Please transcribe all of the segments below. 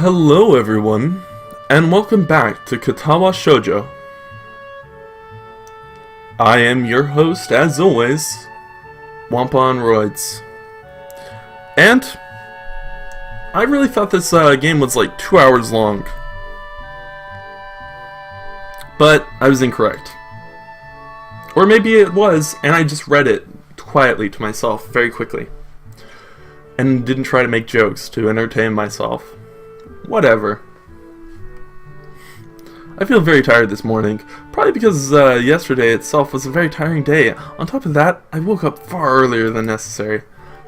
Hello everyone, and welcome back to Katawa Shoujo. I am your host, as always, WampaOnRoids. And I really thought this game was like 2 hours long. But I was incorrect. Or maybe it was, and I just read it quietly to myself very quickly. And didn't try to make jokes to entertain myself. Whatever. I feel very tired this morning, probably because yesterday itself was a very tiring day. On top of that, I woke up far earlier than necessary.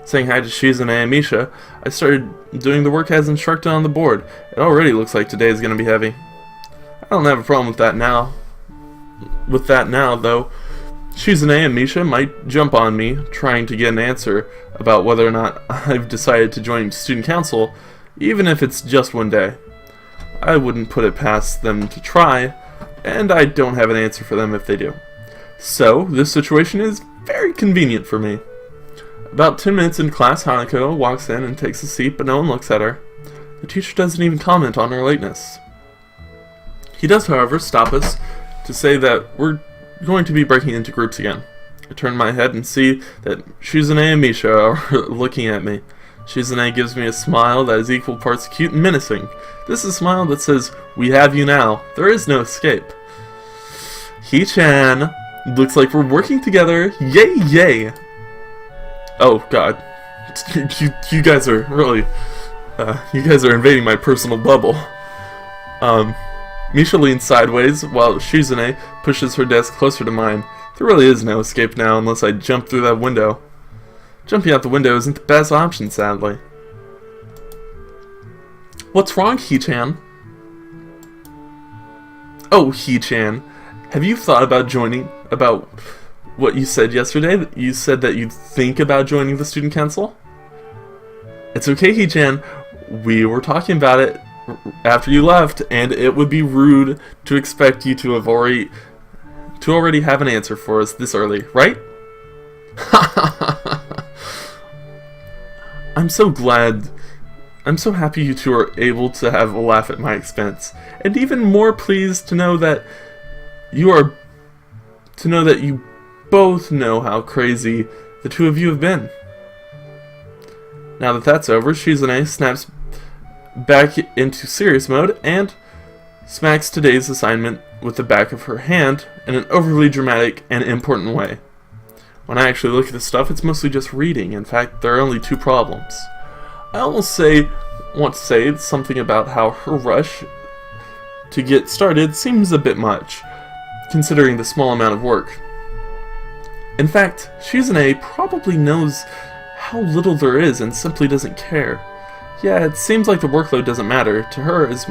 Saying hi to Shizune and Misha, I started doing the work as instructed on the board. It already looks like today is going to be heavy. I don't have a problem with that now. Though, Shizune and Misha might jump on me, trying to get an answer about whether or not I've decided to join student council, even if it's just one day. I wouldn't put it past them to try, and I don't have an answer for them if they do. So, this situation is very convenient for me. About 10 minutes in class, Hanako walks in and takes a seat, but no one looks at her. The teacher doesn't even comment on her lateness. He does, however, stop us to say that we're going to be breaking into groups again. I turn my head and see that Shizune and Misha are looking at me. Shizune gives me a smile that is equal parts cute and menacing. This is a smile that says, "We have you now. There is no escape." He-chan, looks like we're working together. Yay, yay! Oh, God. You guys are really... you guys are invading my personal bubble. Misha leans sideways while Shizune pushes her desk closer to mine. There really is no escape now unless I jump through that window. Jumping out the window isn't the best option, sadly. What's wrong, He-chan? Oh, He-chan, have you thought about about what you said yesterday? You said that you'd think about joining the student council? It's okay, He-chan. We were talking about it after you left, and it would be rude to expect you to have already have an answer for us this early, right? I'm so happy you two are able to have a laugh at my expense, and even more pleased to know that you both know how crazy the two of you have been. Now that that's over, Shizune snaps back into serious mode and smacks today's assignment with the back of her hand in an overly dramatic and important way. When I actually look at this stuff, it's mostly just reading. In fact, there are only 2 problems. I almost want to say something about how her rush to get started seems a bit much, considering the small amount of work. In fact, Shizune probably knows how little there is and simply doesn't care. Yeah, it seems like the workload doesn't matter to her as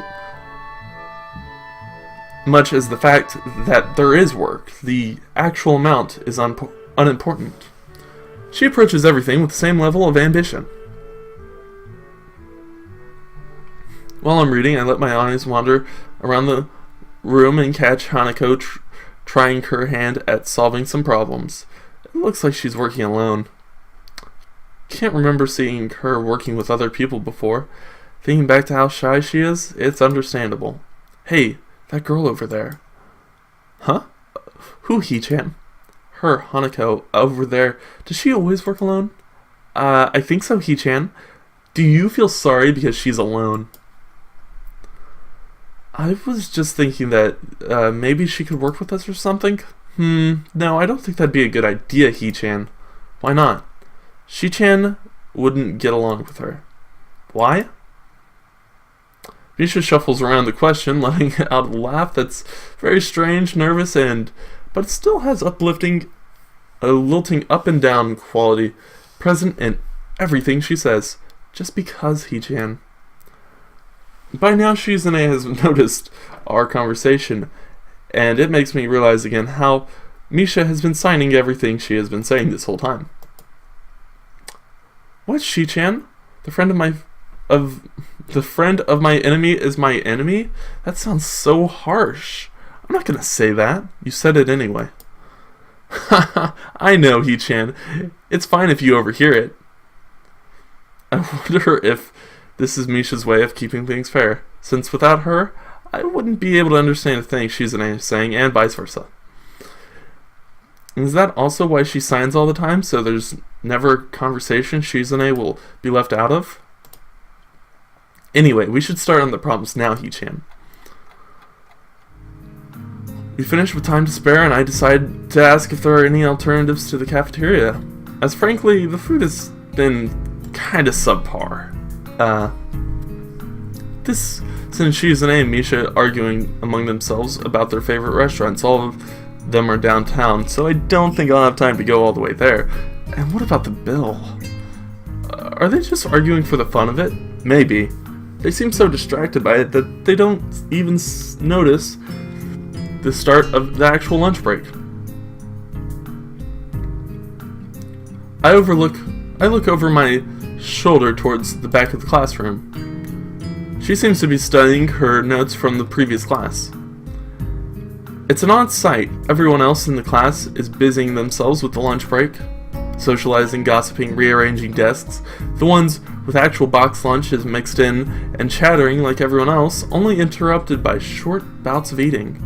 much as the fact that there is work. The actual amount is unimportant. She approaches everything with the same level of ambition. While I'm reading, I let my eyes wander around the room and catch Hanako trying her hand at solving some problems. It looks like she's working alone. Can't remember seeing her working with other people before. Thinking back to how shy she is, it's understandable. Hey, that girl over there. Huh? Who, He-chan? Her, Hanako, over there. Does she always work alone? I think so, He-chan. Do you feel sorry because she's alone? I was just thinking that maybe she could work with us or something. No, I don't think that'd be a good idea, He-chan. Why not? She-chan wouldn't get along with her. Why? Misha shuffles around the question, letting out a laugh that's very strange, nervous, but it still has a lilting up and down quality present in everything she says, just because, He-chan. By now, Shizune has noticed our conversation, and it makes me realize again how Misha has been signing everything she has been saying this whole time. What, She-chan? The friend of my enemy is my enemy? That sounds so harsh. I'm not gonna say that. You said it anyway. Haha, I know, He-chan. It's fine if you overhear it. I wonder if This is Misha's way of keeping things fair, since without her, I wouldn't be able to understand a thing Shizune is saying, and vice versa. And is that also why she signs all the time, so there's never conversation Shizune will be left out of? Anyway, we should start on the problems now, Hichan. We finished with time to spare, and I decided to ask if there are any alternatives to the cafeteria, as frankly, the food has been kinda subpar. Since Shizune and Misha arguing among themselves about their favorite restaurants, all of them are downtown, so I don't think I'll have time to go all the way there. And what about the bill? Are they just arguing for the fun of it? Maybe. They seem so distracted by it that they don't even notice the start of the actual lunch break. I look over my shoulder towards the back of the classroom. She seems to be studying her notes from the previous class. It's an odd sight. Everyone else in the class is busying themselves with the lunch break, socializing, gossiping, rearranging desks. The ones with actual box lunch is mixed in and chattering like everyone else, only interrupted by short bouts of eating.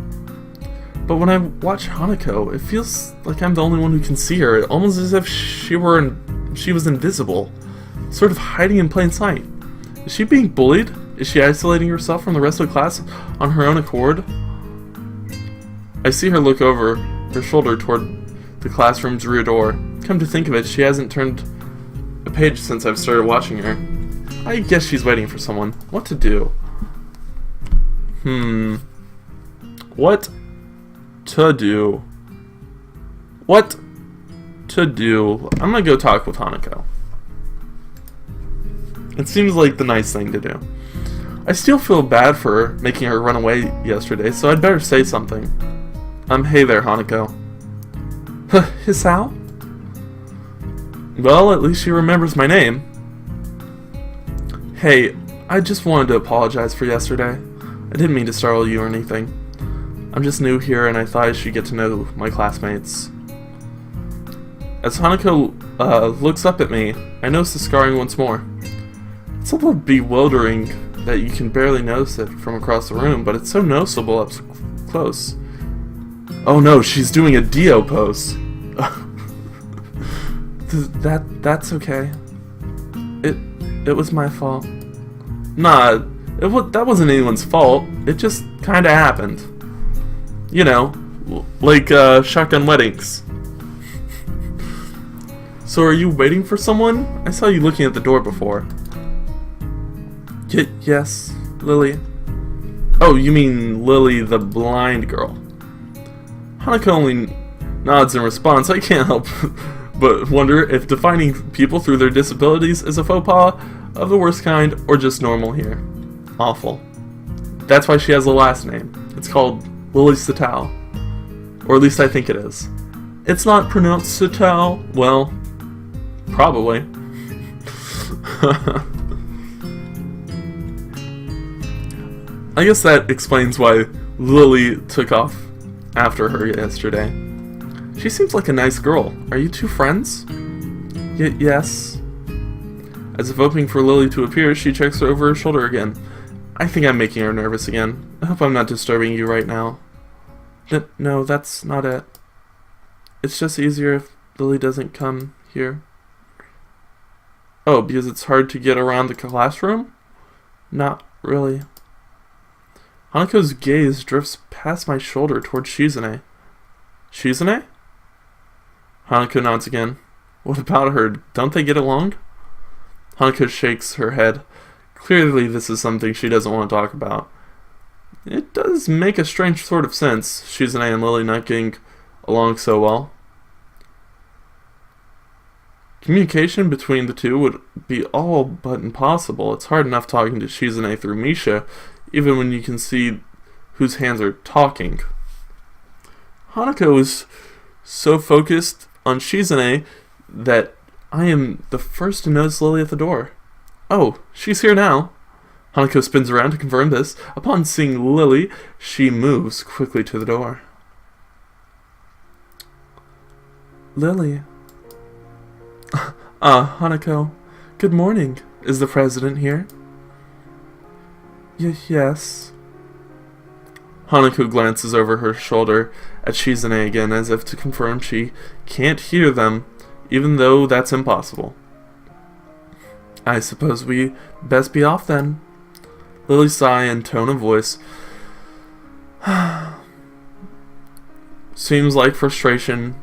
But when I watch Hanako, it feels like I'm the only one who can see her, almost as if she was invisible, sort of hiding in plain sight. Is she being bullied? Is she isolating herself from the rest of the class on her own accord? I see her look over her shoulder toward the classroom's rear door. Come to think of it, she hasn't turned a page since I've started watching her. I guess she's waiting for someone. What to do? What to do? What to do? I'm gonna go talk with Hanako. It seems like the nice thing to do. I still feel bad for making her run away yesterday, so I'd better say something. Hey there, Hanako. Hisao? Well, at least she remembers my name. Hey, I just wanted to apologize for yesterday. I didn't mean to startle you or anything. I'm just new here and I thought I should get to know my classmates. As Hanako looks up at me, I notice the scarring once more. It's a little bewildering that you can barely notice it from across the room, but it's so noticeable up close. Oh no, she's doing a Dio pose. That's okay. It was my fault. Nah, that wasn't anyone's fault. It just kinda happened. You know, like shotgun weddings. So are you waiting for someone? I saw you looking at the door before. Yes, Lily. Oh, you mean Lily the blind girl. Hanako only nods in response. I can't help but wonder if defining people through their disabilities is a faux pas of the worst kind or just normal here. Awful. That's why she has a last name. It's called Lily Satao. Or at least I think it is. It's not pronounced Satao. Well, probably. I guess that explains why Lily took off after her yesterday. She seems like a nice girl. Are you two friends? Yes. As if hoping for Lily to appear, she checks over her shoulder again. I think I'm making her nervous again. I hope I'm not disturbing you right now. No, that's not it. It's just easier if Lily doesn't come here. Oh, because it's hard to get around the classroom? Not really. Hanako's gaze drifts past my shoulder toward Shizune. Shizune? Hanako nods again. What about her? Don't they get along? Hanako shakes her head. Clearly this is something she doesn't want to talk about. It does make a strange sort of sense, Shizune and Lily not getting along so well. Communication between the two would be all but impossible. It's hard enough talking to Shizune through Misha, even when you can see whose hands are talking. Hanako is so focused on Shizune that I am the first to notice Lily at the door. Oh, she's here now. Hanako spins around to confirm this. Upon seeing Lily, she moves quickly to the door. Lily. Hanako. Good morning. Is the president here? Yes. Hanako glances over her shoulder at Shizune again as if to confirm she can't hear them, even though that's impossible. I suppose we best be off then. Lily's sigh and tone of voice seems like frustration.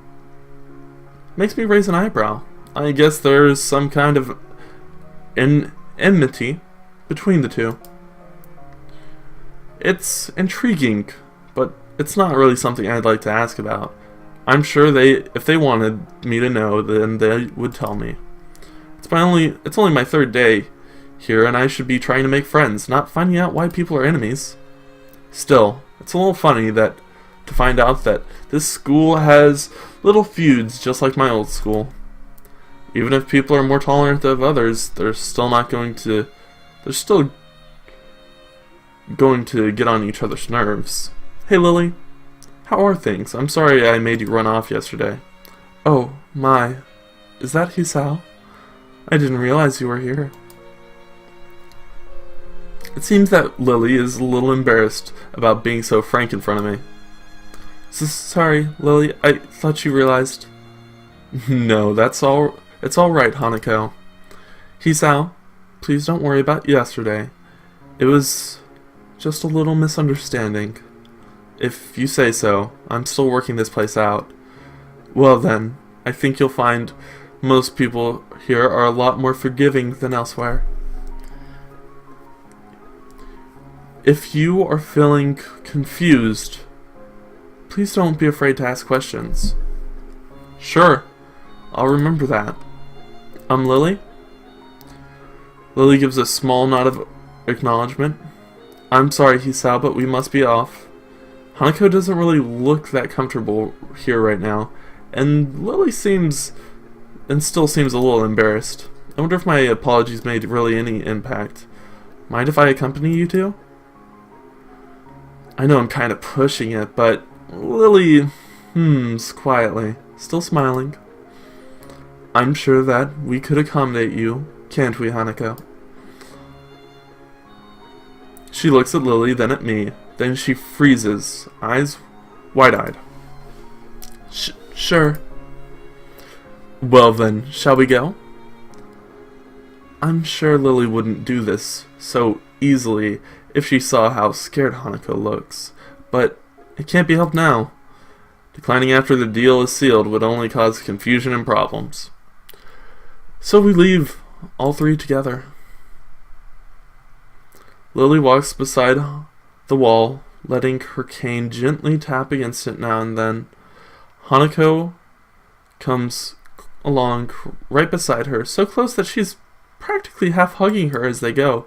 Makes me raise an eyebrow. I guess there's some kind of enmity between the two. It's intriguing, but it's not really something I'd like to ask about. I'm sure if they wanted me to know, then they would tell me. It's only my third day here, and I should be trying to make friends, not finding out why people are enemies. Still, it's a little funny to find out that this school has little feuds just like my old school. Even if people are more tolerant of others, they're still going to get on each other's nerves. Hey Lily, how are things? I'm sorry I made you run off yesterday. Oh, my. Is that Hisao? I didn't realize you were here. It seems that Lily is a little embarrassed about being so frank in front of me. Sorry, Lily, I thought you realized. No, it's all right, Hanako. Hisao, please don't worry about yesterday. It was just a little misunderstanding. If you say so, I'm still working this place out. Well then, I think you'll find most people here are a lot more forgiving than elsewhere. If you are feeling confused, please don't be afraid to ask questions. Sure, I'll remember that. Lily? Lily gives a small nod of acknowledgement. I'm sorry, Hisao, but we must be off. Hanako doesn't really look that comfortable here right now, and Lily still seems a little embarrassed. I wonder if my apologies made really any impact. Mind if I accompany you two? I know I'm kind of pushing it, but Lily hums quietly, still smiling. I'm sure that we could accommodate you, can't we, Hanako? She looks at Lily, then at me. Then she freezes, eyes wide-eyed. Sure. Well then, shall we go? I'm sure Lily wouldn't do this so easily if she saw how scared Hanako looks, but it can't be helped now. Declining after the deal is sealed would only cause confusion and problems. So we leave, all three together. Lily walks beside the wall, letting her cane gently tap against it now and then. Hanako comes along right beside her, so close that she's practically half hugging her as they go.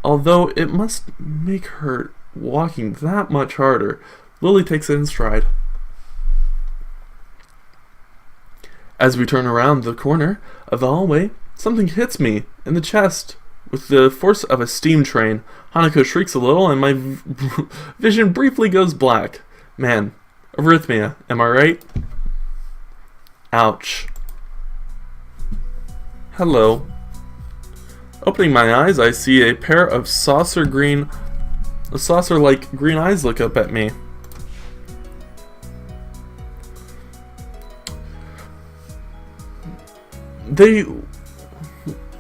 Although it must make her walking that much harder, Lily takes it in stride. As we turn around the corner of the hallway, something hits me in the chest. With the force of a steam train, Hanako shrieks a little and my vision briefly goes black. Man, arrhythmia, am I right? Ouch. Hello. Opening my eyes, I see a pair of saucer-like green eyes look up at me. They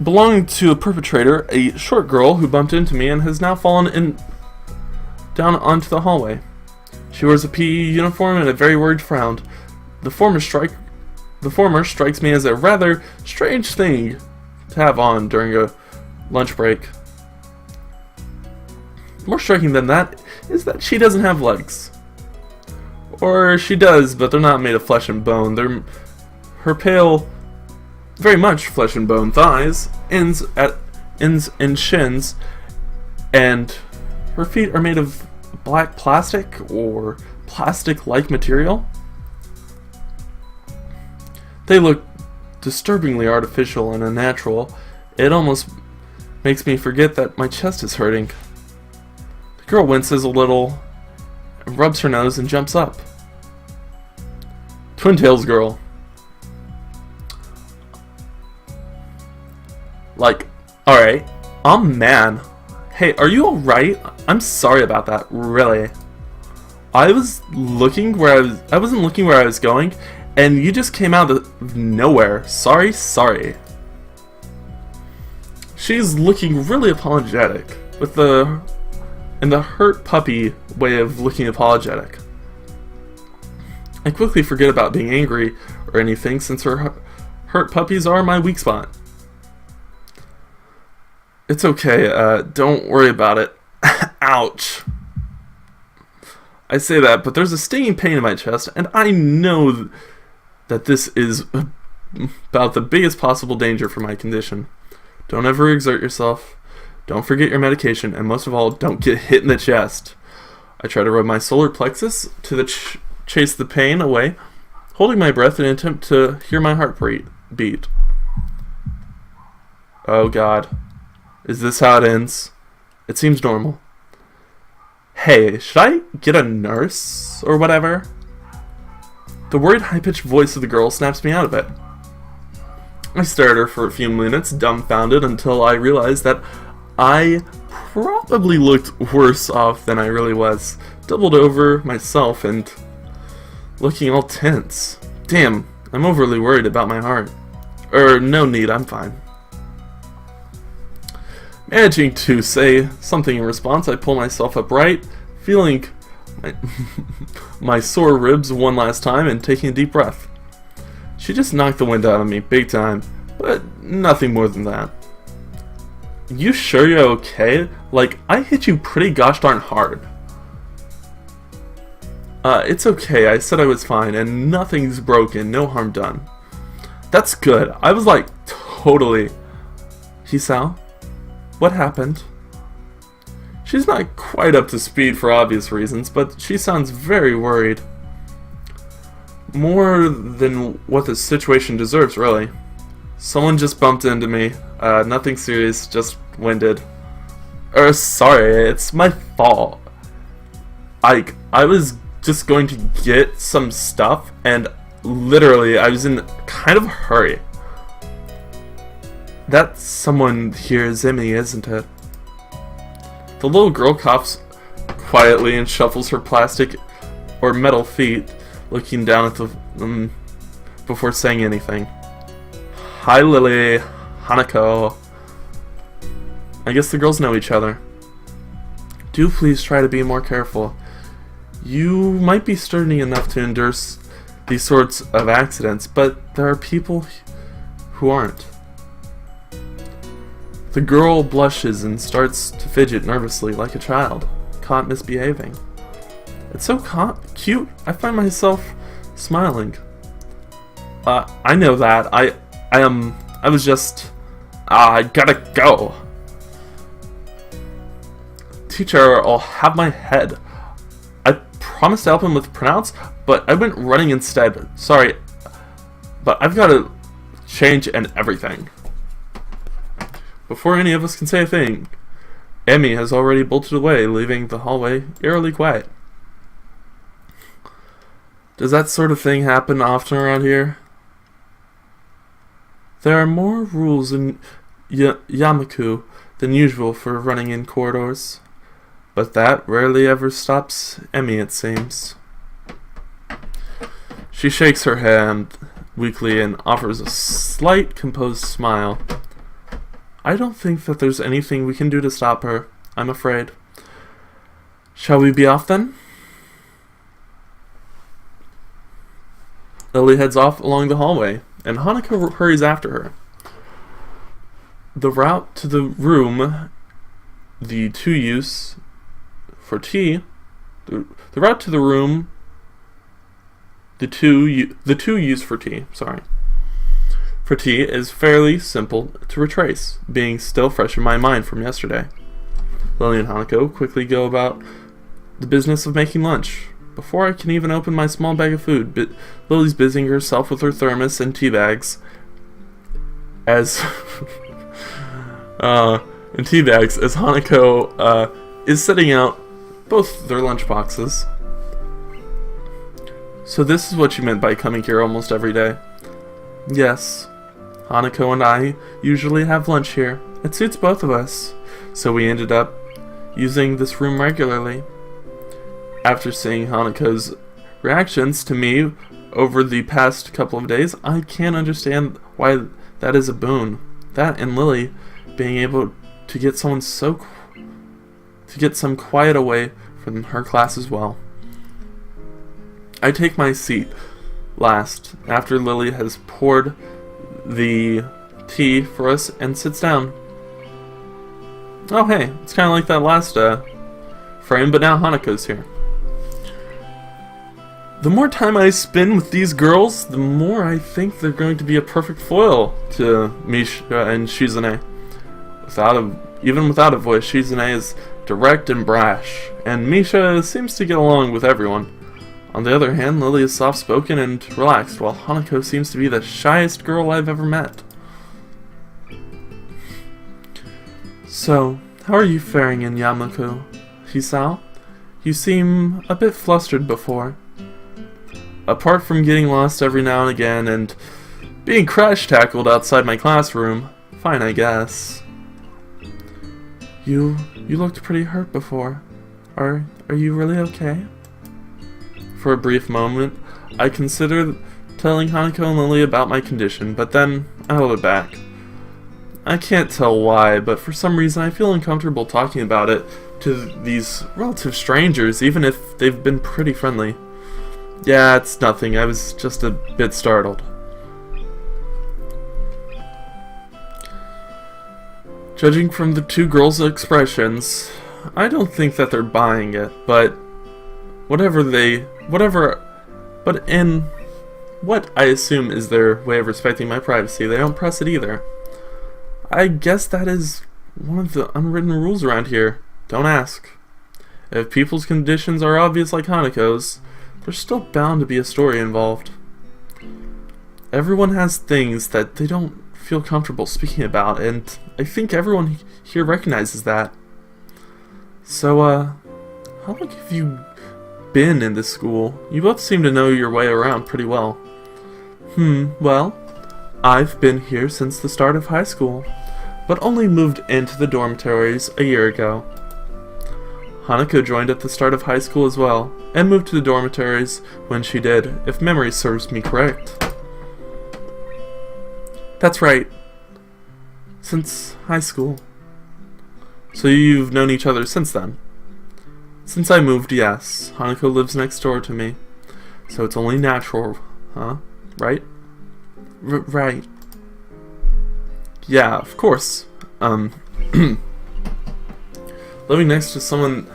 belonging to a perpetrator, a short girl who bumped into me and has now fallen down onto the hallway. She wears a PE uniform and a very worried frown. The former strikes me as a rather strange thing to have on during a lunch break. More striking than that is that she doesn't have legs. Or she does, but they're not made of flesh and bone. They're her pale, very much flesh and bone thighs, ends and shins, and her feet are made of black plastic or plastic-like material. They look disturbingly artificial and unnatural. It almost makes me forget that my chest is hurting. The girl winces a little, and rubs her nose and jumps up. Twin Tails girl. Like, alright, I'm man. Hey, are you alright? I'm sorry about that, really. I wasn't looking where I was going, and you just came out of nowhere. Sorry. She's looking really apologetic, in the hurt puppy way of looking apologetic. I quickly forget about being angry or anything, since her hurt puppies are my weak spot. It's okay, don't worry about it. Ouch. I say that, but there's a stinging pain in my chest, and I know that this is about the biggest possible danger for my condition. Don't ever exert yourself. Don't forget your medication, and most of all, don't get hit in the chest. I try to rub my solar plexus to chase the pain away, holding my breath in an attempt to hear my heart beat. Oh God. Is this how it ends? It seems normal. Hey, should I get a nurse or whatever? The worried, high-pitched voice of the girl snaps me out of it. I stare at her for a few minutes, dumbfounded, until I realized that I probably looked worse off than I really was, doubled over myself and looking all tense. Damn, I'm overly worried about my heart. No need, I'm fine. Managing to say something in response, I pull myself upright, feeling my sore ribs one last time and taking a deep breath. She just knocked the wind out of me, big time, but nothing more than that. You sure you're okay? Like, I hit you pretty gosh darn hard. It's okay, I said I was fine, and nothing's broken, no harm done. That's good. I was like, totally. Hisao? What happened? She's not quite up to speed for obvious reasons, but she sounds very worried. More than what the situation deserves, really. Someone just bumped into me. Nothing serious, just winded. Sorry, it's my fault. I was just going to get some stuff, and literally, I was in kind of a hurry. That someone here is Emmy, isn't it? The little girl coughs quietly and shuffles her plastic or metal feet, looking down at the before saying anything. Hi, Lily. Hanako. I guess the girls know each other. Do please try to be more careful. You might be sturdy enough to endure these sorts of accidents, but there are people who aren't. The girl blushes and starts to fidget nervously like a child, caught misbehaving. It's so cute, I find myself smiling. I know that. I was just... I gotta go. Teacher, I'll have my head. I promised to help him with pronouns, but I went running instead. Sorry, but I've gotta change and everything. Before any of us can say a thing, Emmy has already bolted away, leaving the hallway eerily quiet. Does that sort of thing happen often around here? There are more rules in Yamaku than usual for running in corridors, but that rarely ever stops Emmy, it seems. She shakes her hand weakly and offers a slight composed smile. I don't think that there's anything we can do to stop her, I'm afraid. Shall we be off then? Lily heads off along the hallway, and Hanako hurries after her. The route to the room, the two use for tea, the route to the room, the two use for tea, for tea is fairly simple to retrace, being still fresh in my mind from yesterday. Lily and Hanako quickly go about the business of making lunch. Before I can even open my small bag of food, Lily's busying herself with her thermos and tea bags as Hanako is setting out both their lunch boxes. So this is what you meant by coming here almost every day? Yes. Hanako and I usually have lunch here. It suits both of us. So we ended up using this room regularly. After seeing Hanako's reactions to me over the past couple of days, I can't understand why that is a boon. That and Lily being able to get some quiet away from her class as well. I take my seat last after Lily has poured the tea for us and sits down. Oh hey, it's kind of like that last frame, but now Hanako's here. The more time I spend with these girls, the more I think they're going to be a perfect foil to Misha and Shizune. Even without a voice, Shizune is direct and brash, and Misha seems to get along with everyone. On the other hand, Lily is soft-spoken and relaxed, while Hanako seems to be the shyest girl I've ever met. So, how are you faring in Yamaku, Hisao? You seem a bit flustered before. Apart from getting lost every now and again and being crash-tackled outside my classroom, fine I guess. You looked pretty hurt before. Are you really okay? For a brief moment, I considered telling Hanako and Lily about my condition, but then I held it back. I can't tell why, but for some reason I feel uncomfortable talking about it to these relative strangers, even if they've been pretty friendly. Yeah, it's nothing, I was just a bit startled. Judging from the two girls' expressions, I don't think that they're buying it, but but in what I assume is their way of respecting my privacy, they don't press it either. I guess that is one of the unwritten rules around here. Don't ask. If people's conditions are obvious like Hanako's, there's still bound to be a story involved. Everyone has things that they don't feel comfortable speaking about, and I think everyone here recognizes that. So, how long have you been in this school? You both seem to know your way around pretty well. Well, I've been here since the start of high school, but only moved into the dormitories a year ago. Hanako joined at the start of high school as well, and moved to the dormitories when she did, if memory serves me correct. That's right. Since high school. So you've known each other since then? Since I moved, yes. Hanako lives next door to me. So it's only natural, huh? Right? Right. Yeah, of course. Living next to someone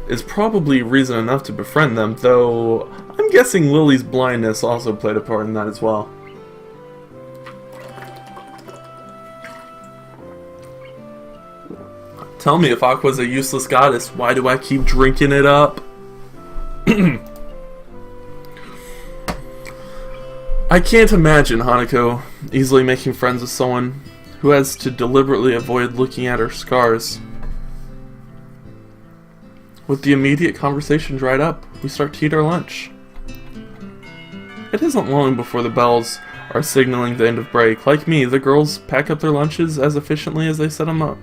is probably reason enough to befriend them, though I'm guessing Lily's blindness also played a part in that as well. Tell me, if Aqua's a useless goddess, why do I keep drinking it up? I can't imagine Hanako easily making friends with someone who has to deliberately avoid looking at her scars. With the immediate conversation dried up, we start to eat our lunch. It isn't long before the bells are signaling the end of break. Like me, the girls pack up their lunches as efficiently as they set them out.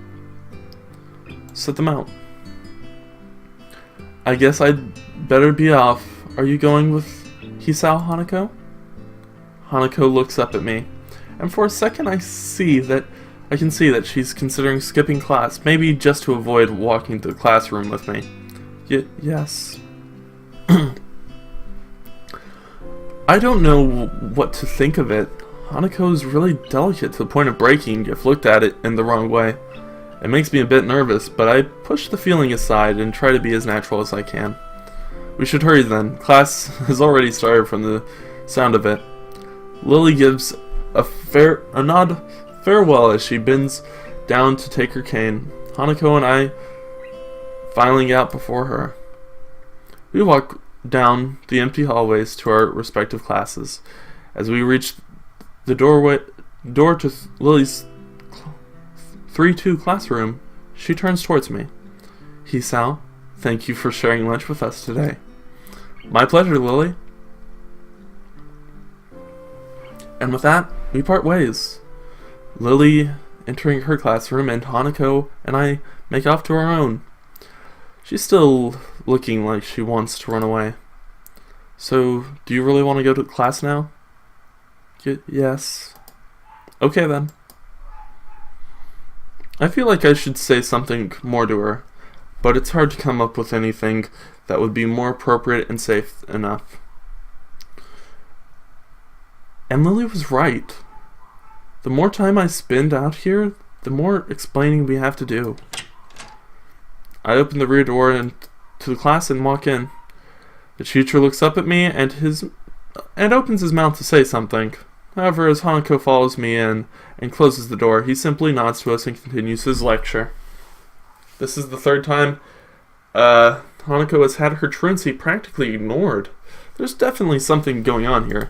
I guess I'd better be off. Are you going with Hisao, Hanako? Hanako looks up at me, and for a second I can see that she's considering skipping class, maybe just to avoid walking to the classroom with me. Yes. I don't know what to think of it. Hanako's really delicate to the point of breaking if looked at it in the wrong way. It makes me a bit nervous, but I push the feeling aside and try to be as natural as I can. We should hurry then. Class has already started from the sound of it. Lily gives a nod farewell as she bends down to take her cane. Hanako and I filing out before her. We walk down the empty hallways to our respective classes. As we reach the door to Lily's 3-2 classroom, she turns towards me. Hisao, thank you for sharing lunch with us today. My pleasure, Lily. And with that, we part ways. Lily entering her classroom, and Hanako and I make off to our own. She's still looking like she wants to run away. So, do you really want to go to class now? Yes. Okay then. I feel like I should say something more to her, but it's hard to come up with anything that would be more appropriate and safe enough. And Lily was right. The more time I spend out here, the more explaining we have to do. I open the rear door to the class and walk in. The teacher looks up at me and opens his mouth to say something. However, as Hanako follows me in and closes the door, he simply nods to us and continues his lecture. This is the third time Hanako has had her truancy practically ignored. There's definitely something going on here.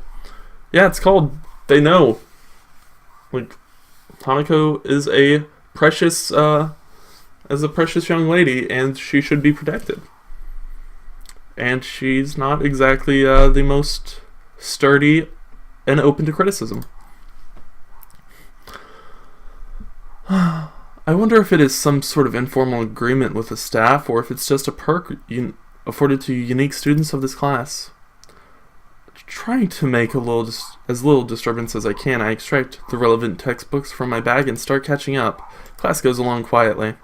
Yeah, it's called They Know. Like, Hanako is a precious young lady, and she should be protected. And she's not exactly the most sturdy and open to criticism. I wonder if it is some sort of informal agreement with the staff, or if it's just a perk afforded to unique students of this class. Trying to make as little disturbance as I can, I extract the relevant textbooks from my bag and start catching up. Class goes along quietly.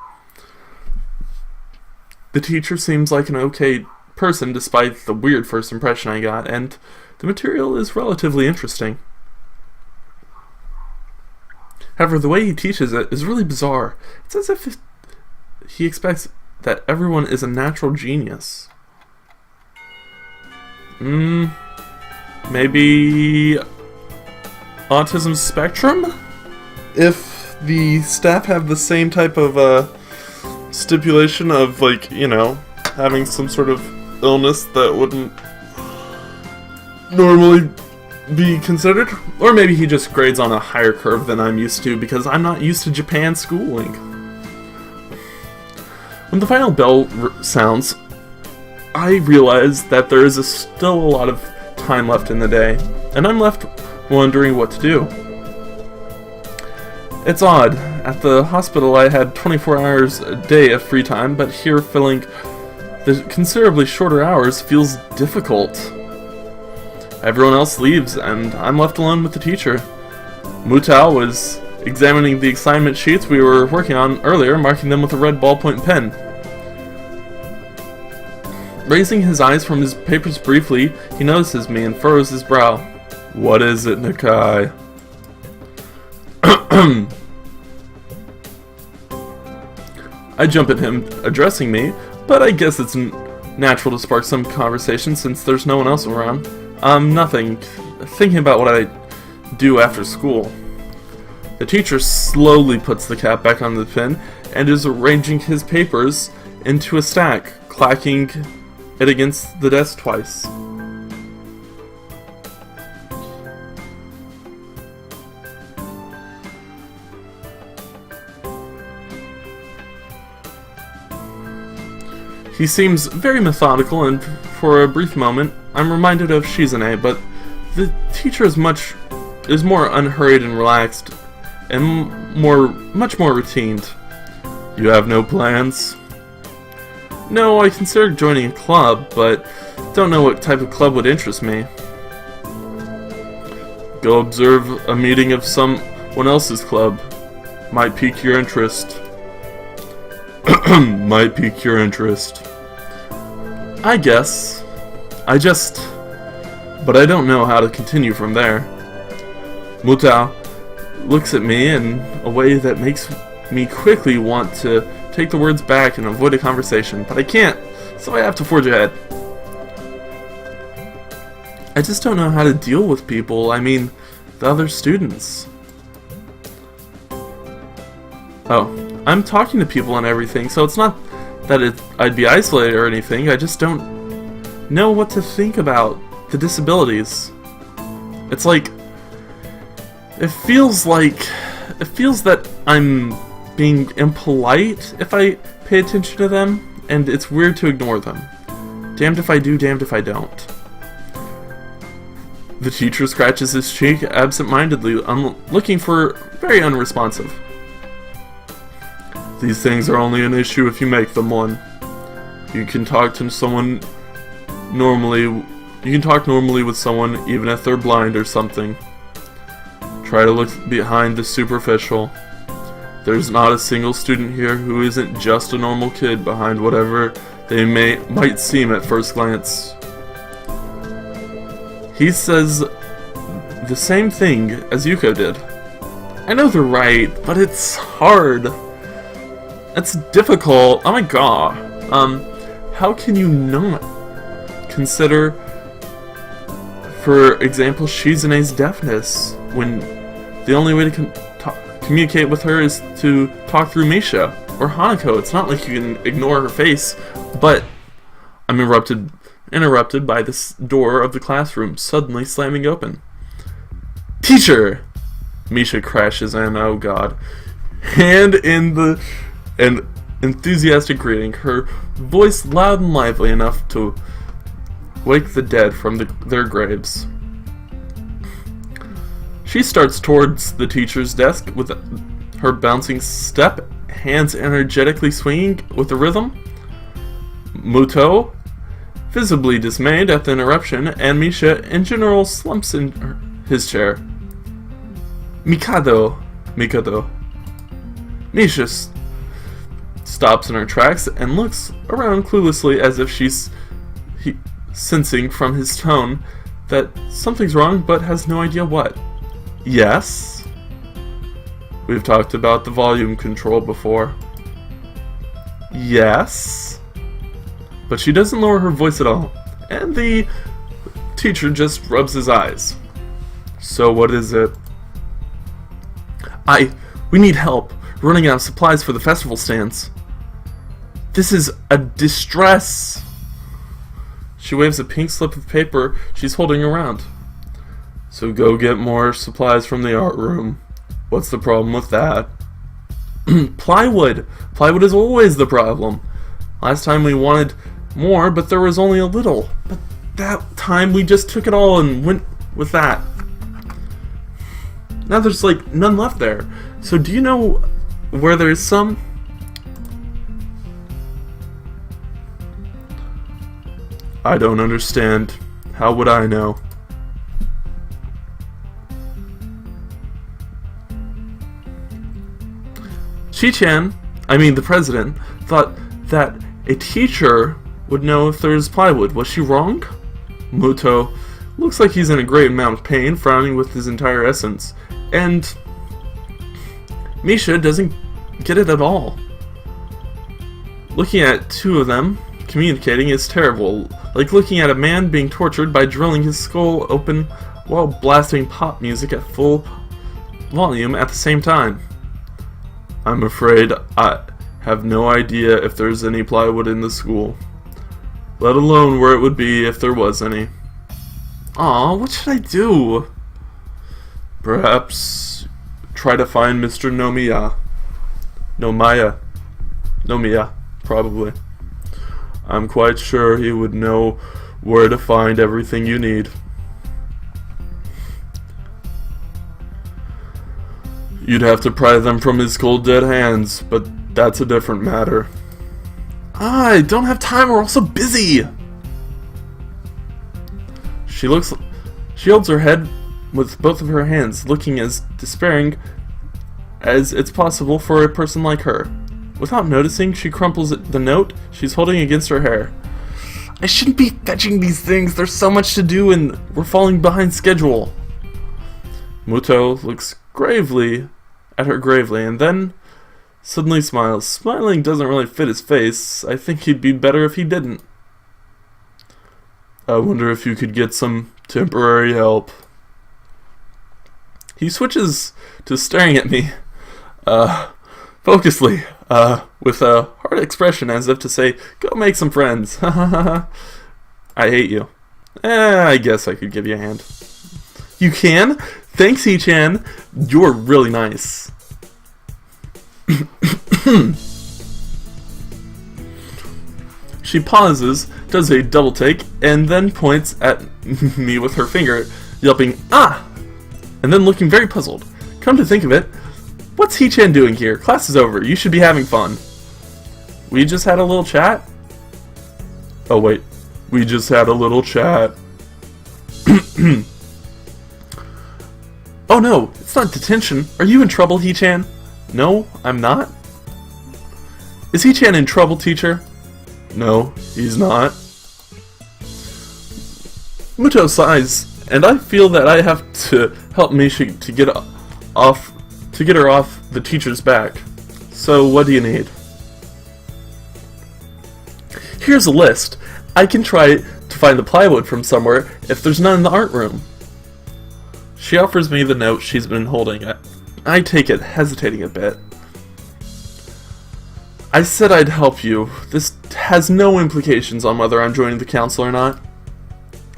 The teacher seems like an okay person despite the weird first impression I got, and the material is relatively interesting. However, the way he teaches it is really bizarre. It's as if he expects that everyone is a natural genius. Maybe autism spectrum? If the staff have the same type of stipulation of, like, you know, having some sort of illness that wouldn't normally be considered. Or maybe he just grades on a higher curve than I'm used to, because I'm not used to Japan schooling. When the final bell sounds, I realize that there is still a lot of time left in the day, and I'm left wondering what to do. It's odd. At the hospital I had 24 hours a day of free time, but here filling the considerably shorter hours feels difficult. Everyone else leaves, and I'm left alone with the teacher. Mutao was examining the assignment sheets we were working on earlier, marking them with a red ballpoint pen. Raising his eyes from his papers briefly, he notices me and furrows his brow. What is it, Nakai? I jump at him, addressing me, but I guess it's natural to spark some conversation since there's no one else around. Nothing. Thinking about what I do after school. The teacher slowly puts the cap back on the pen and is arranging his papers into a stack, clacking it against the desk twice. He seems very methodical, and for a brief moment, I'm reminded of Shizune, but the teacher is much more unhurried and relaxed, and much more routined. You have no plans? No, I considered joining a club, but don't know what type of club would interest me. Go observe a meeting of someone else's club. Might pique your interest. Might pique your interest. I guess. But I don't know how to continue from there. Mutao looks at me in a way that makes me quickly want to take the words back and avoid a conversation, but I can't, so I have to forge ahead. I just don't know how to deal with people, I mean, the other students. Oh, I'm talking to people and everything, so it's not that I'd be isolated or anything, I just don't know what to think about the disabilities. It's like, it feels that I'm being impolite if I pay attention to them, and it's weird to ignore them. Damned if I do, damned if I don't. The teacher scratches his cheek absent-mindedly, looking for very unresponsive. These things are only an issue if you make them one. You can talk to someone normally. You can talk normally with someone even if they're blind or something. Try to look behind the superficial. There's not a single student here who isn't just a normal kid behind whatever they might seem at first glance. He says the same thing as Yuko did. I know they're right, but it's hard. It's difficult. Oh my god. How can you not consider, for example, Shizune's deafness when the only way to communicate with her is to talk through Misha or Hanako? It's not like you can ignore her face, but I'm interrupted by this door of the classroom suddenly slamming open. Teacher! Misha crashes in, oh god. Hand in an enthusiastic greeting, her voice loud and lively enough to wake the dead from their graves. She starts towards the teacher's desk with her bouncing step, hands energetically swinging with the rhythm. Muto, visibly dismayed at the interruption, and Misha in general slumps in his chair. Mikado. Misha stops in her tracks and looks around cluelessly as if she's sensing from his tone that something's wrong but has no idea what. Yes? We've talked about the volume control before. Yes? But she doesn't lower her voice at all, and the teacher just rubs his eyes. So what is it? We need help. We're running out of supplies for the festival stands. This is a distress. She waves a pink slip of paper she's holding around. So go get more supplies from the art room. What's the problem with that? Plywood. Plywood is always the problem. Last time we wanted more, but there was only a little. But that time we just took it all and went with that. Now there's like none left there. So do you know where there's some? I don't understand. How would I know? Chi-chan, I mean the president, thought that a teacher would know if there's plywood. Was she wrong? Muto looks like he's in a great amount of pain, frowning with his entire essence. And Misha doesn't get it at all. Looking at two of them communicating is terrible, like looking at a man being tortured by drilling his skull open while blasting pop music at full volume at the same time. I'm afraid I have no idea if there's any plywood in the school, let alone where it would be if there was any. Aw, what should I do? Perhaps try to find Mr. Nomiya, probably. I'm quite sure he would know where to find everything you need. You'd have to pry them from his cold dead hands, but that's a different matter. I don't have time, we're all so busy! She holds her head with both of her hands, looking as despairing as it's possible for a person like her. Without noticing, she crumples the note she's holding against her hair. I shouldn't be fetching these things, there's so much to do and we're falling behind schedule. Muto looks at her gravely and then suddenly smiles. Smiling doesn't really fit his face. I think he'd be better if he didn't. I wonder if you could get some temporary help. He switches to staring at me, focusedly, with a hard expression as if to say, go make some friends. I hate you. I guess I could give you a hand. You can? Thanks, Ichan. You're really nice. She pauses, does a double take, and then points at me with her finger, yelping, ah! And then looking very puzzled. Come to think of it, what's Hichan doing here? Class is over, you should be having fun. We just had a little chat? Oh wait, we just had a little chat. Oh no, it's not detention. Are you in trouble, Hee-chan? No, I'm not. Is Hee-chan in trouble, teacher? No, he's not. Muto sighs, and I feel that I have to help Misha to get her off the teacher's back. So what do you need? Here's a list. I can try to find the plywood from somewhere if there's none in the art room. She offers me the note she's been holding. I take it, hesitating a bit. I said I'd help you. This has no implications on whether I'm joining the council or not.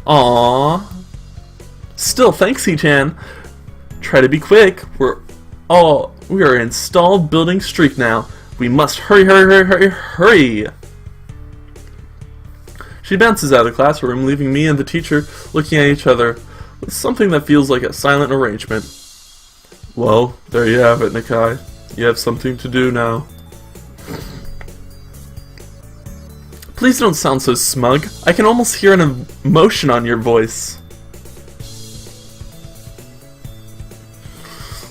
Aww. Still, thanks, Hee-chan. Try to be quick. We are in stalled building streak now. We must hurry, hurry, hurry, hurry, hurry. She bounces out of the classroom, leaving me and the teacher looking at each other with something that feels like a silent arrangement. Well, there you have it, Nakai. You have something to do now. Please don't sound so smug. I can almost hear an emotion on your voice.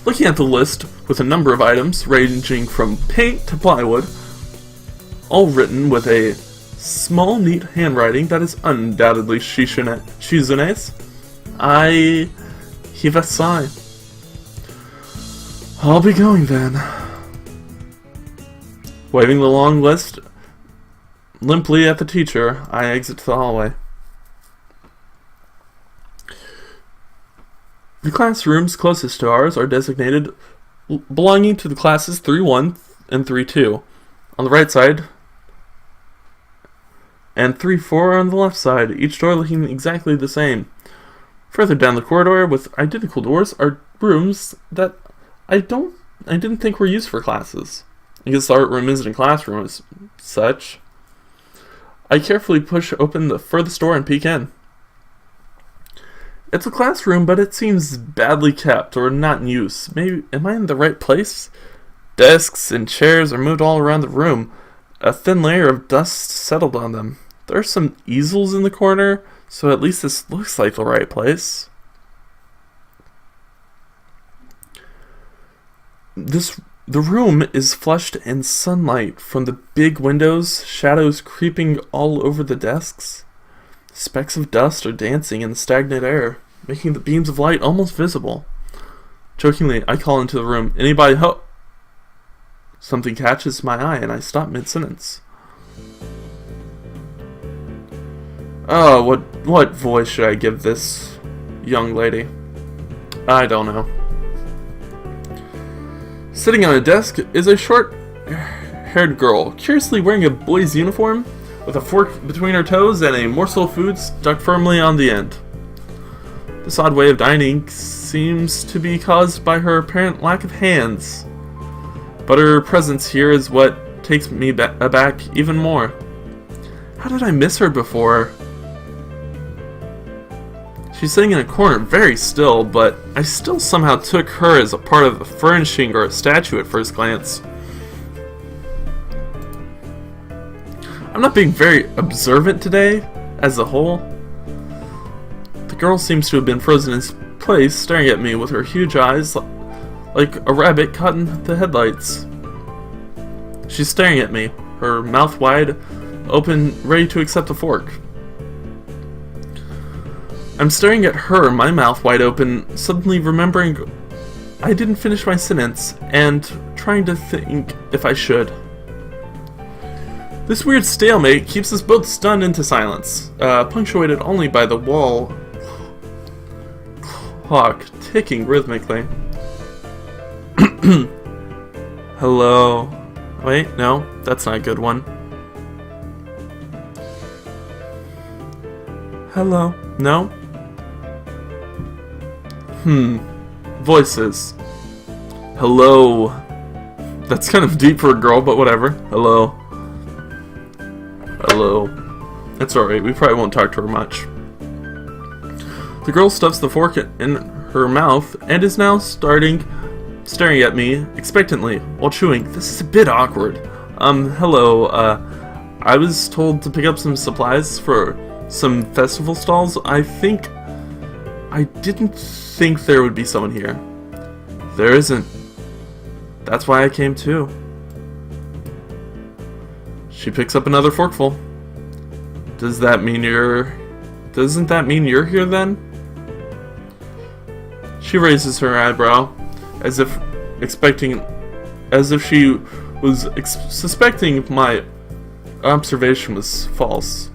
Looking at the list with a number of items ranging from paint to plywood, all written with a small, neat handwriting that is undoubtedly Shizune's, I heave a sigh. I'll be going then. Waving the long list limply at the teacher, I exit the hallway. The classrooms closest to ours are designated belonging to the classes 3-1 and 3-2 on the right side, and 3-4 on the left side, each door looking exactly the same. Further down the corridor with identical doors are rooms that I didn't think were used for classes. I guess the art room isn't a classroom as such. I carefully push open the furthest door and peek in. It's a classroom, but it seems badly kept or not in use. Maybe, am I in the right place? Desks and chairs are moved all around the room. A thin layer of dust settled on them. There are some easels in the corner, so at least this looks like the right place. The room is flushed in sunlight from the big windows, shadows creeping all over the desks. Specks of dust are dancing in the stagnant air, making the beams of light almost visible. Jokingly, I call into the room, "Anybody ho-" Something catches my eye and I stop mid-sentence. Oh, what voice should I give this young lady? I don't know. Sitting on a desk is a short-haired girl, curiously wearing a boy's uniform, with a fork between her toes and a morsel of food stuck firmly on the end. This odd way of dining seems to be caused by her apparent lack of hands, but her presence here is what takes me aback even more. How did I miss her before? She's sitting in a corner, very still, but I still somehow took her as a part of the furnishing or a statue at first glance. I'm not being very observant today, as a whole. The girl seems to have been frozen in place, staring at me with her huge eyes like a rabbit caught in the headlights. She's staring at me, her mouth wide open, ready to accept a fork. I'm staring at her, my mouth wide open, suddenly remembering I didn't finish my sentence, and trying to think if I should. This weird stalemate keeps us both stunned into silence, punctuated only by the wall clock ticking rhythmically. Hello. Wait, no, that's not a good one. Hello. No? Voices. Hello. That's kind of deep for a girl, but whatever. Hello. Hello. It's alright, we probably won't talk to her much. The girl stuffs the fork in her mouth and is now staring at me expectantly while chewing. This is a bit awkward. Hello, I was told to pick up some supplies for some festival stalls. I didn't think there would be someone here. There isn't. That's why I came too. She picks up another forkful. Doesn't that mean you're here then? She raises her eyebrow, as if she was suspecting my observation was false.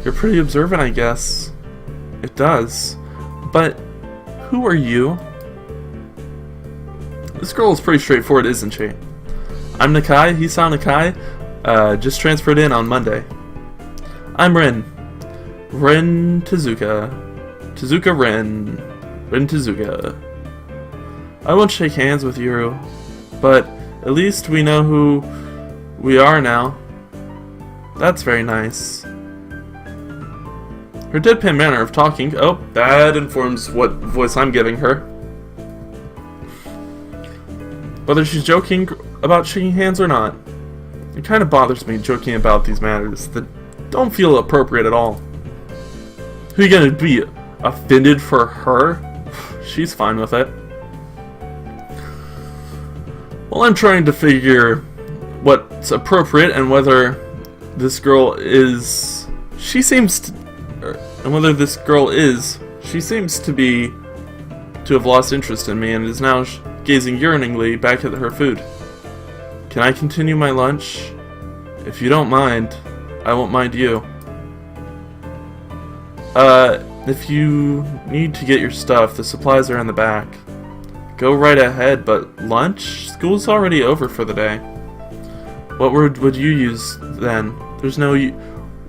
You're pretty observant, I guess. It does. But who are you? This girl is pretty straightforward, isn't she? I'm Nakai, Hisao Nakai, just transferred in on Monday. I'm Rin. Rin Tezuka. Tezuka Rin. Rin Tezuka. I won't shake hands with you, but at least we know who we are now. That's very nice. Her deadpan manner of talking, oh, that informs what voice I'm giving her. Whether she's joking about shaking hands or not, it kind of bothers me joking about these matters that don't feel appropriate at all. Who are you gonna be, offended for her? She's fine with it. Well, I'm trying to figure what's appropriate and whether this girl is... She seems to have lost interest in me and is now gazing yearningly back at her food. Can I continue my lunch? If you don't mind, I won't mind you. If you need to get your stuff, the supplies are in the back. Go right ahead, but lunch? School's already over for the day. What word would you use then? There's no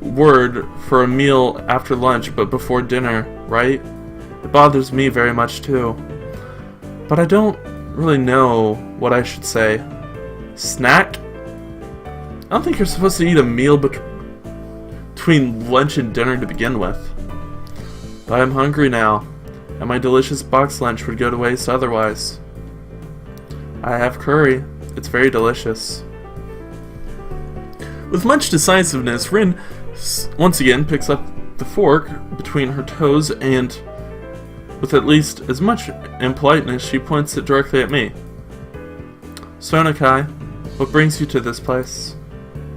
word for a meal after lunch but before dinner, right? It bothers me very much too. But I don't really know what I should say. Snack? I don't think you're supposed to eat a meal between lunch and dinner to begin with. But I'm hungry now, and my delicious box lunch would go to waste otherwise. I have curry. It's very delicious. With much decisiveness, Rin once again picks up the fork between her toes and, with at least as much impoliteness, she points it directly at me. So, Nakai, what brings you to this place?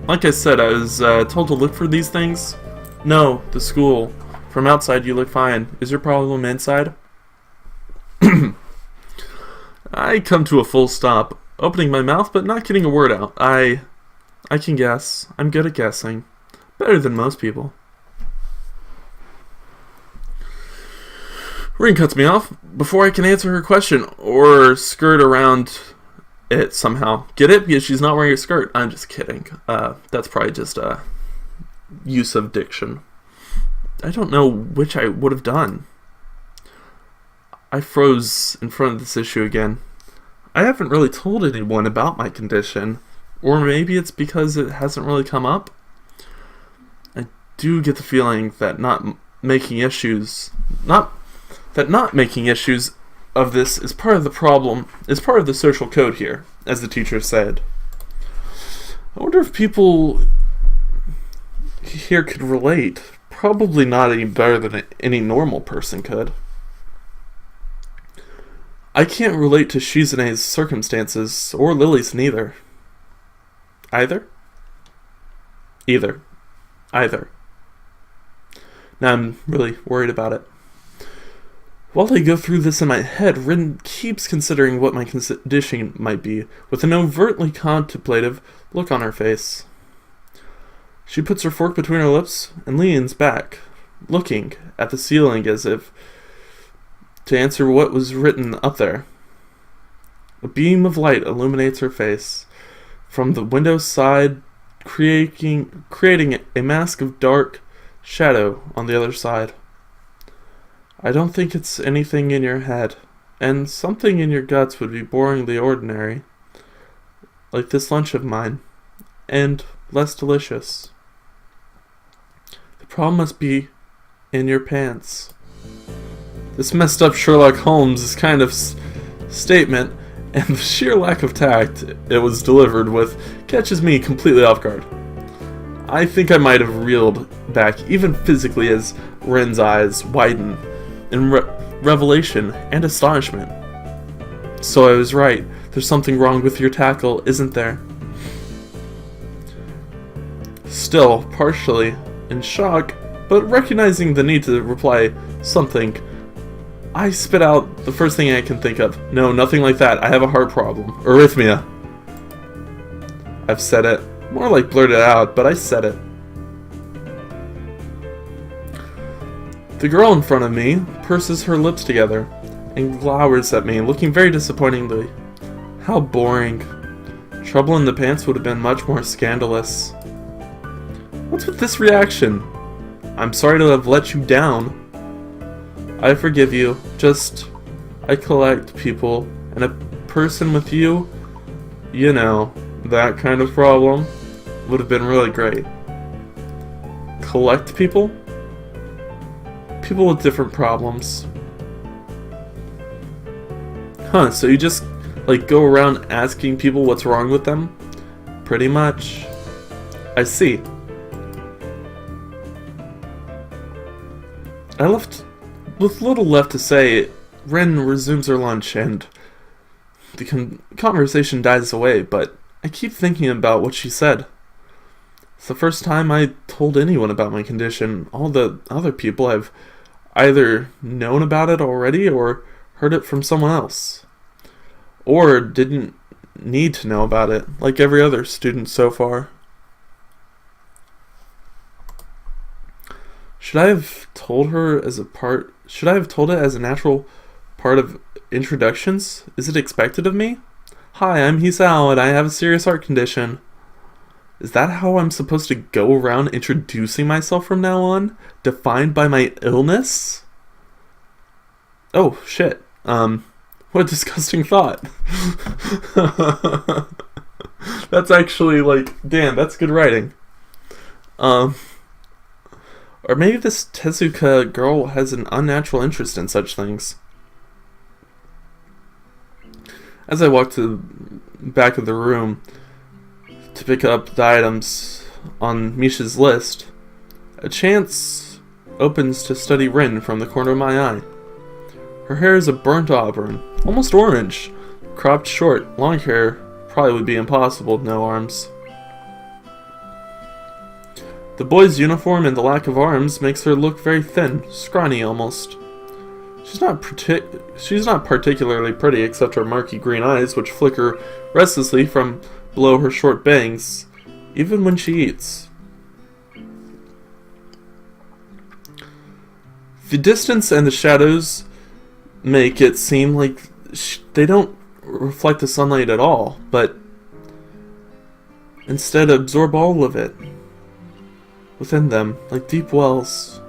Like I said, I was told to look for these things. No, the school. From outside you look fine. Is your problem inside? I come to a full stop, opening my mouth but not getting a word out. I can guess. I'm good at guessing. Better than most people. Rin cuts me off before I can answer her question or skirt around it somehow. Get it? Because she's not wearing a skirt. I'm just kidding. That's probably just a use of diction. I don't know which I would have done. I froze in front of this issue again. I haven't really told anyone about my condition. Or maybe it's because it hasn't really come up. I do get the feeling that not making issues of this is part of the problem, is part of the social code here, as the teacher said. I wonder if people here could relate. Probably not any better than any normal person could. I can't relate to Shizune's circumstances, or Lily's neither. Either? Either. Now I'm really worried about it. While I go through this in my head, Rin keeps considering what my condition might be, with an overtly contemplative look on her face. She puts her fork between her lips and leans back, looking at the ceiling as if to answer what was written up there. A beam of light illuminates her face from the window side, creating a mask of dark shadow on the other side. I don't think it's anything in your head, and something in your guts would be boringly ordinary, like this lunch of mine, and less delicious. The problem must be in your pants. This messed up Sherlock Holmes kind of statement, and the sheer lack of tact it was delivered with catches me completely off guard. I think I might have reeled back, even physically, as Ren's eyes widen in revelation and astonishment. So I was right. There's something wrong with your tackle, isn't there? Still, partially in shock, but recognizing the need to reply something, I spit out the first thing I can think of. No, nothing like that. I have a heart problem. Arrhythmia. I've said it. More like blurted out, but I said it. The girl in front of me purses her lips together and glowers at me, looking very disappointingly. How boring. Trouble in the pants would have been much more scandalous. What's with this reaction? I'm sorry to have let you down. I forgive you. Just, I collect people, and a person with you, you know, that kind of problem would have been really great. Collect people? People with different problems. Huh, so you just, like, go around asking people what's wrong with them? Pretty much. I see. I left with little left to say. Ren resumes her lunch and the conversation dies away, but I keep thinking about what she said. It's the first time I told anyone about my condition. All the other people have either known about it already or heard it from someone else. Or didn't need to know about it, like every other student so far. Should I have told her as a part... Should I have told it as a natural part of introductions? Is it expected of me? Hi, I'm Hisao and I have a serious heart condition. Is that how I'm supposed to go around introducing myself from now on? Defined by my illness? Oh, shit. What a disgusting thought. That's actually, like, damn, that's good writing. Or maybe this Tezuka girl has an unnatural interest in such things. As I walk to the back of the room to pick up the items on Misha's list, a chance opens to study Rin from the corner of my eye. Her hair is a burnt auburn, almost orange, cropped short. Long hair probably would be impossible, no arms. The boy's uniform and the lack of arms makes her look very thin, scrawny almost. She's not particularly pretty except her murky green eyes, which flicker restlessly from below her short bangs, even when she eats. The distance and the shadows make it seem like they don't reflect the sunlight at all, but instead absorb all of it within them, like deep wells.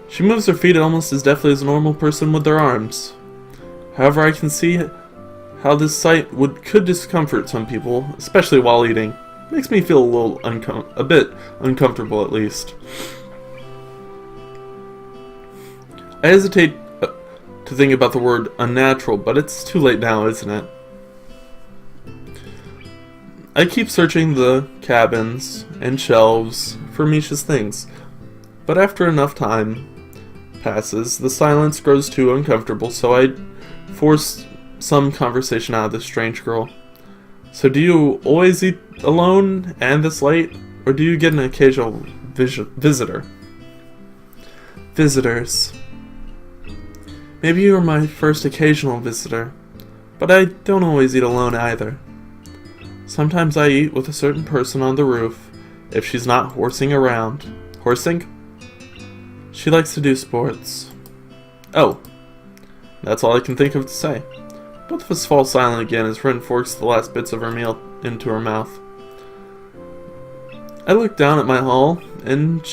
She moves her feet almost as deftly as a normal person with their arms. However, I can see how this sight could discomfort some people, especially while eating. Makes me feel a bit uncomfortable at least. I hesitate to think about the word unnatural, but it's too late now, isn't it? I keep searching the cabins and shelves for Misha's things, but after enough time passes, the silence grows too uncomfortable, so I force some conversation out of this strange girl. So do you always eat alone and this late, or do you get an occasional visitor? Visitors. Maybe you are my first occasional visitor, but I don't always eat alone either. Sometimes I eat with a certain person on the roof, if she's not horsing around. Horsing? She likes to do sports. Oh, that's all I can think of to say. Both of us fall silent again as Rin forks the last bits of her meal into her mouth. I look down at my haul and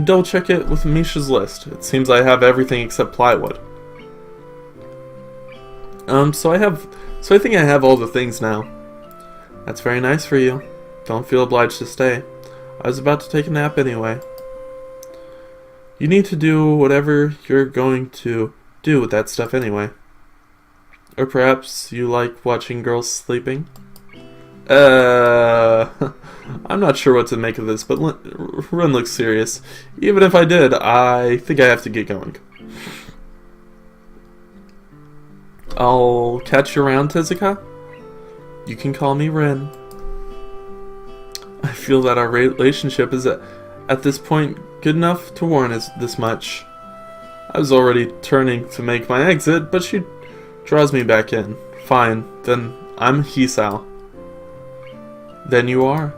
double check it with Misha's list. It seems I have everything except plywood. So I think I have all the things now. That's very nice for you. Don't feel obliged to stay. I was about to take a nap anyway. You need to do whatever you're going to do with that stuff anyway. Or perhaps you like watching girls sleeping? I'm not sure what to make of this, but Ren looks serious. Even if I did, I think I have to get going. I'll catch you around, Tezuka. You can call me Ren. I feel that our relationship is at this point good enough to warrant this much. I was already turning to make my exit, but she draws me back in. Fine, then I'm Hisao. Then you are.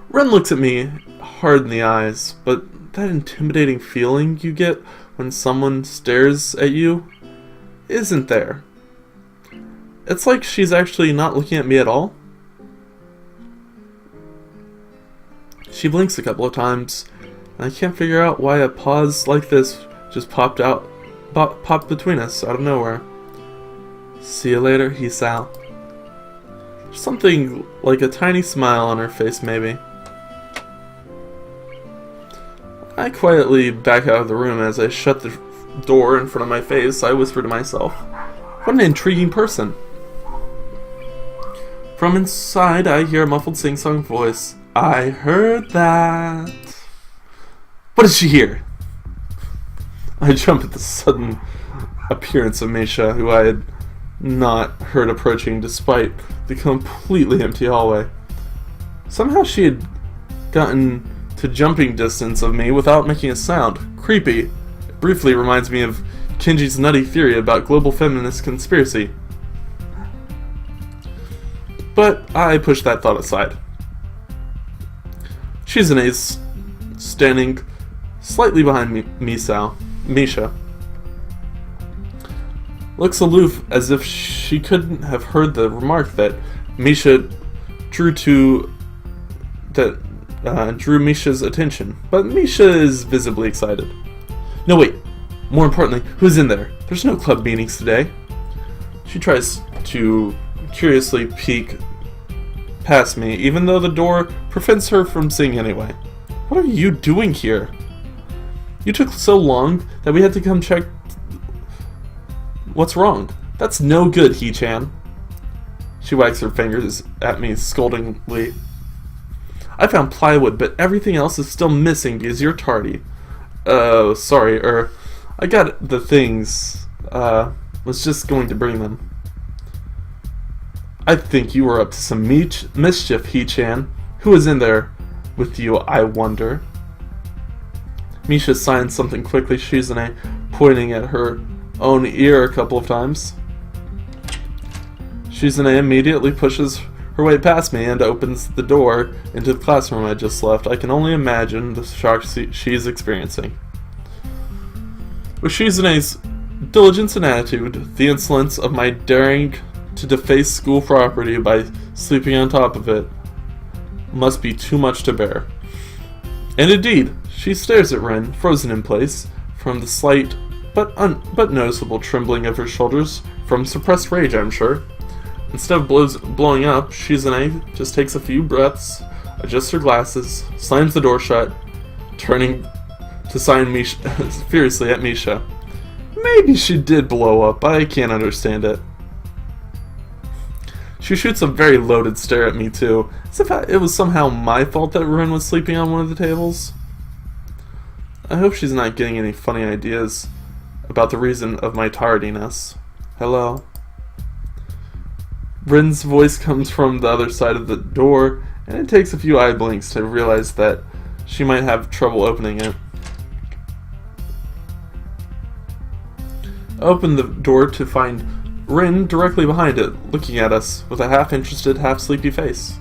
Ren looks at me hard in the eyes, but that intimidating feeling you get when someone stares at you isn't there. It's like she's actually not looking at me at all. She blinks a couple of times, and I can't figure out why a pause like this just popped between us out of nowhere. See you later, Hisao. Something like a tiny smile on her face, maybe. I quietly back out of the room. As I shut the door in front of my face, I whisper to myself, what an intriguing person. From inside, I hear a muffled sing-song voice. I heard that. What did she hear? I jump at the sudden appearance of Meisha, who I had not heard approaching despite the completely empty hallway. Somehow she had gotten to jumping distance of me without making a sound. Creepy. It briefly reminds me of Kenji's nutty theory about global feminist conspiracy. But I push that thought aside. Shizune's standing slightly behind Meisha. Looks aloof, as if she couldn't have heard the remark that Meisha drew Meisha's attention. But Meisha is visibly excited. No, wait. More importantly, who's in there? There's no club meetings today. She tries to curiously peek past me, even though the door prevents her from seeing anyway. What are you doing here? You took so long that we had to come check. What's wrong? That's no good, He-chan. She wags her fingers at me scoldingly. I found plywood, but everything else is still missing because you're tardy. Oh, sorry, I got the things. Was just going to bring them. I think you were up to some mischief, He-chan. Who was in there with you, I wonder? Misha signs something quickly, Shizune pointing at her own ear a couple of times. Shizune immediately pushes her way past me and opens the door into the classroom I just left. I can only imagine the shock she's experiencing. With Shizune's diligence and attitude, the insolence of my daring to deface school property by sleeping on top of it must be too much to bear. And indeed, she stares at Ren, frozen in place, from the slight but noticeable trembling of her shoulders, from suppressed rage, I'm sure. Instead of blowing up, Shizune just takes a few breaths, adjusts her glasses, slams the door shut, turning to sign furiously at Meisha. Maybe she did blow up, I can't understand it. She shoots a very loaded stare at me too, as if it was somehow my fault that Ren was sleeping on one of the tables. I hope she's not getting any funny ideas about the reason of my tardiness. Hello? Ren's voice comes from the other side of the door, and it takes a few eye blinks to realize that she might have trouble opening it. I open the door to find Ren directly behind it, looking at us with a half-interested, half-sleepy face.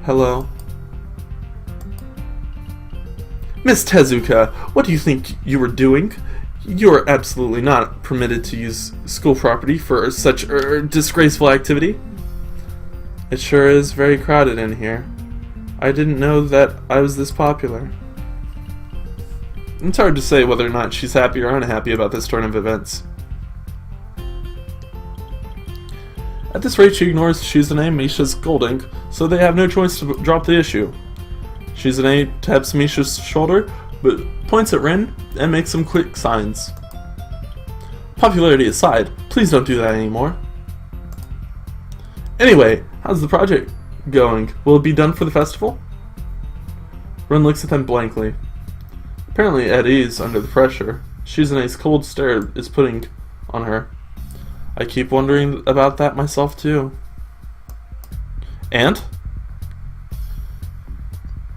Hello? Miss Tezuka, what do you think you were doing? You are absolutely not permitted to use school property for such disgraceful activity. It sure is very crowded in here. I didn't know that I was this popular. It's hard to say whether or not she's happy or unhappy about this turn of events. At this rate, she ignores Shizune and Misha's scolding, so they have no choice to drop the issue. Shizune taps Misha's shoulder, but points at Ren and makes some quick signs. Popularity aside, please don't do that anymore. Anyway, how's the project going? Will it be done for the festival? Ren looks at them blankly. Apparently at ease under the pressure. Shizune's cold stare is putting on her. I keep wondering about that myself too. And?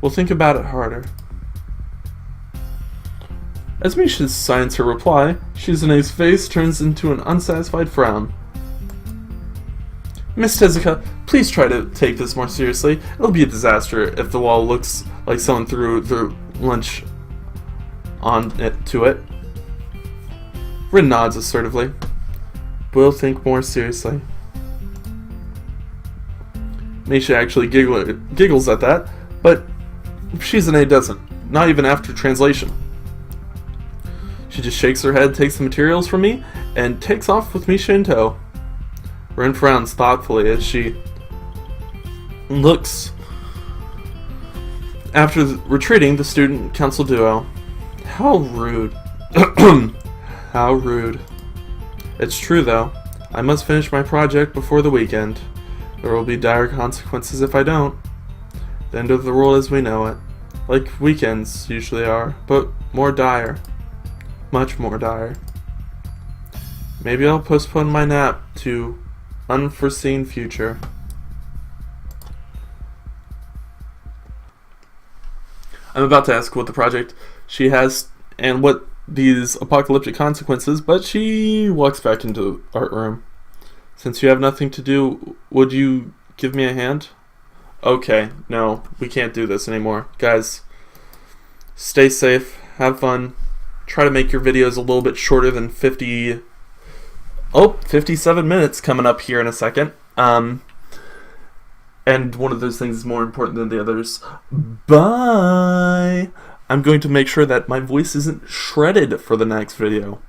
We'll think about it harder. As Misha signs her reply, Shizune's face turns into an unsatisfied frown. Miss Tezuka, please try to take this more seriously. It'll be a disaster if the wall looks like someone threw their lunch on it to it. Rin nods assertively. We'll think more seriously. Misha actually giggles at that, but Shizune doesn't. Not even after translation. She just shakes her head, takes the materials from me, and takes off with Misha in tow. Ren frowns thoughtfully as she looks after retreating the student council duo. How rude. How rude. It's true though. I must finish my project before the weekend. There will be dire consequences if I don't. The end of the world as we know it. Like weekends usually are, but more dire. Much more dire. Maybe I'll postpone my nap to unforeseen future. I'm about to ask what the project she has and what these apocalyptic consequences, but she walks back into the art room. Since you have nothing to do, would you give me a hand? Okay, no, we can't do this anymore. Guys, stay safe, have fun, try to make your videos a little bit shorter than 57 minutes coming up here in a second. And one of those things is more important than the others. Bye! I'm going to make sure that my voice isn't shredded for the next video.